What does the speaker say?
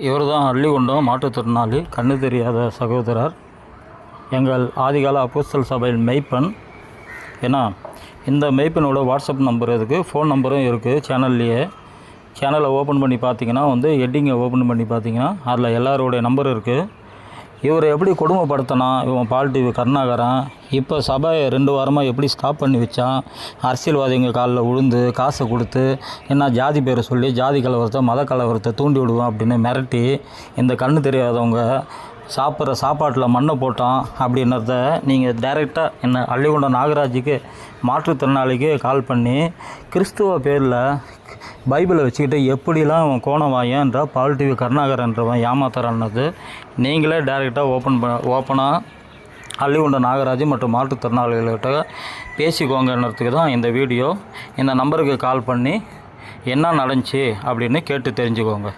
இவர் தான் அள்ளிகுண்டம் மாற்றுத்திறனாளி, கண்ணு தெரியாத சகோதரர், எங்கள் ஆதிகால அப்போஸ்தலர் சபையில் மெய்ப்பன். ஏன்னா இந்த மெய்ப்பனோட வாட்ஸ்அப் நம்பர் இருக்குது, ஃபோன் நம்பரும் இருக்குது சேனல்லையே. சேனலை ஓப்பன் பண்ணி பார்த்தீங்கன்னா ஹெட்டிங்கை ஓப்பன் பண்ணி பார்த்தீங்கன்னா அதில் எல்லாரோடைய நம்பர் இருக்குது. இவர் எப்படி கொடுமைப்படுத்தினா, இவன் பால் டிவி கருணாகரன் இப்போ சபையை 2 வாரமாக எப்படி ஸ்டாப் பண்ணி வச்சான், அரசியல்வாதிங்க காலில் விழுந்து காசை கொடுத்து என்ன ஜாதி பேரை சொல்லி ஜாதி கலவரத்தை மத கலவரத்தை தூண்டி விடுவோம் அப்படின்னு மிரட்டி இந்த கண்ணு தெரியாதவங்க சாப்பிட்ற சாப்பாட்டில் மண்ணை போட்டான் அப்படின்றத நீங்கள் டைரெக்டாக என்ன அள்ளிகுண்டம் நாகராஜுக்கு மாற்றுத்திறனாளிக்கு கால் பண்ணி கிறிஸ்துவ பேரில் பைபிளை வச்சுக்கிட்டு எப்படிலாம் அவன் கோணவாயன்ற பால் டிவி கருணாகரன்றவன் ஏமாத்துறான்னது நீங்களே டைரெக்டாக ஓப்பனாக அள்ளிகுண்டம் நாகராஜ் மற்றும் மாற்றுத்திறனாளிகள்கிட்ட பேசிக்கோங்கன்றதுக்கு தான் இந்த வீடியோ. இந்த நம்பருக்கு கால் பண்ணி என்ன நடந்துச்சு அப்படின்னு கேட்டு தெரிஞ்சுக்கோங்க.